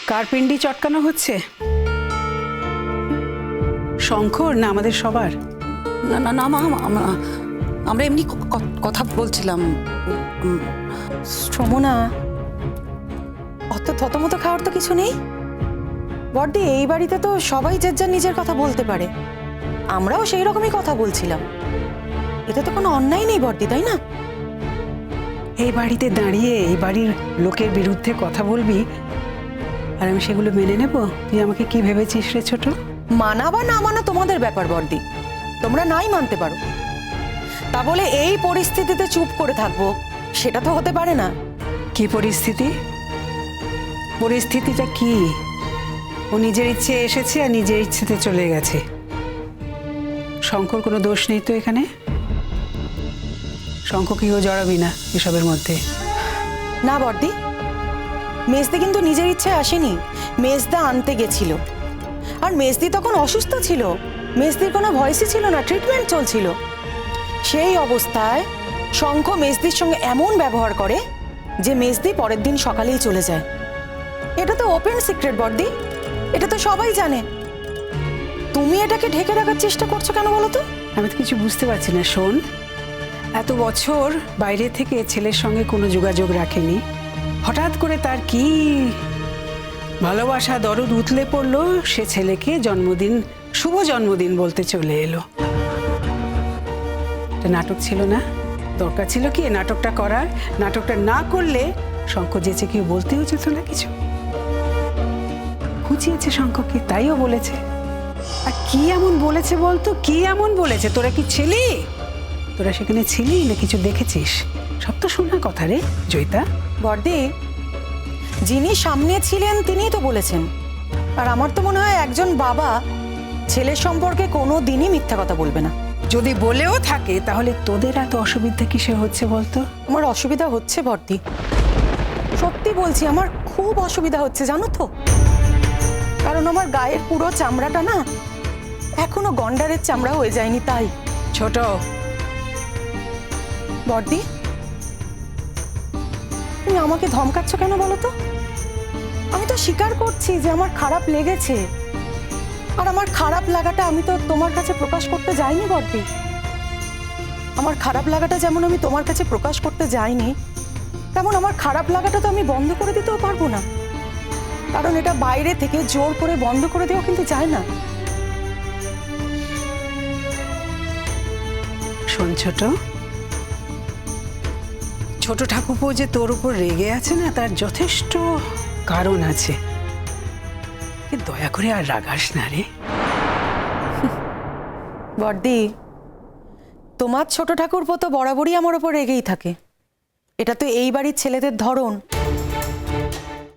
কার পিন্ডি চটকানো হচ্ছে? শঙ্কর না আমাদের সবার? না না না মা, আমরা এমনি কথা বলছিলাম। শ্রমণা, অত থতমতো খাওয়ার তো কিছু নেই। বড়দি, এই বাড়িতে তো সবাই যে যার নিজের কথা বলতে পারে, আমরাও সেই রকমই কথা বলছিলাম। এতে তো কোনো অন্যায় নেই বড়দি, তাই না? এই বাড়িতে দাঁড়িয়ে এই বাড়ির লোকের বিরুদ্ধে কথা বলবি আর আমি সেগুলো মেনে নেব? তুই আমাকে কি ভেবেছিস রে ছোট? মানা বা না মানা তোমাদের ব্যাপার বড়দি, তোমরা নাই মানতে পারো। তা বলে এই পরিস্থিতিতে চুপ করে থাকবো সেটা তো হতে পারে না। কি পরিস্থিতি? পরিস্থিতিটা কি? ও নিজের ইচ্ছে এসেছে আর নিজের ইচ্ছেতে চলে গেছে। শঙ্কর কোনো দোষ নেই তো এখানে? শঙ্করকেও জড়াবি না এসবের মধ্যে। না বড়দি, মেজদি কিন্তু নিজের ইচ্ছে আসেনি, মেজদা আনতে গেছিল। আর মেজদি তখন অসুস্থ ছিল, মেজদির কোনো ভয়েসই ছিল না, ট্রিটমেন্ট চলছিল। সেই অবস্থায় শঙ্খ মেজদির সঙ্গে এমন ব্যবহার করে যে মেজদি পরের দিন সকালেই চলে যায়। এটা তো ওপেন সিক্রেট বড়দি, এটা তো সবাই জানে। তুমি এটাকে ঢেকে রাখার চেষ্টা করছো কেন বলো তো? আমি তো কিছু বুঝতে পারছি না। শোন, এত বছর বাইরে থেকে ছেলের সঙ্গে কোনো যোগাযোগ রাখেনি, হঠাৎ করে তার কি ভালোবাসা দরদ উতলে পড়লো, সে ছেলেকে জন্মদিন, শুভ জন্মদিন বলতে চলে এলো। এটা নাটক ছিল না? দরকার ছিল কি নাটকটা করার? নাটকটা না করলে শঙ্কর যেচে কেউ বলতেও যেত না কিছু। খুঁজিয়েছে শঙ্করকে, তাইও বলেছে। আর কি এমন বলেছে বলতো? কি এমন বলেছে? তোরা কি ছিলি? তোরা সেখানে ছিলি না কিছু দেখেছিস? সব তো শোনা কথা রে জয়িতা। বড়দি, যিনি সামনে ছিলেন তিনিই তো বলেছেন। আর আমার তো মনে হয় একজন বাবা ছেলের সম্পর্কে কোনো দিনই মিথ্যা কথা বলবে না। যদি বলেও থাকে তাহলে তোদের এত অসুবিধা কিসে হচ্ছে বলতো? আমার অসুবিধা হচ্ছে বড়দি, সত্যি বলছি, আমার খুব অসুবিধা হচ্ছে জানো তো। কারণ আমার গায়ের পুরো চামড়াটা না এখনো গন্ডারের চামড়া হয়ে যায়নি। তাই ছোট বড়দি, তুমি আমাকে ধমকাচ্ছ কেন বলো তো? আমি তো স্বীকার করছি যে আমার খারাপ লেগেছে। আর আমার খারাপ লাগাটা আমি তো তোমার কাছে প্রকাশ করতে যাইনি বড়দি। আমার খারাপ লাগাটা যেমন আমি তোমার কাছে প্রকাশ করতে যাইনি, তেমন আমার খারাপ লাগাটা তো আমি বন্ধ করে দিতেও পারবো না। কারণ এটা বাইরে থেকে জোর করে বন্ধ করে দেওয়া কিন্তু যায় না। শোন ছোট, ছোট ঠাকুরপো যে তোর উপর রেগে আছে না, তার যথেষ্ট কারণ আছে। দয়া করে আর রাগাস না রে। বড়দি, তোমার ছোট ঠাকুরপো তো বরাবরই আমার ওপর রেগেই থাকে। এটা তো এই বাড়ির ছেলেদের ধরন।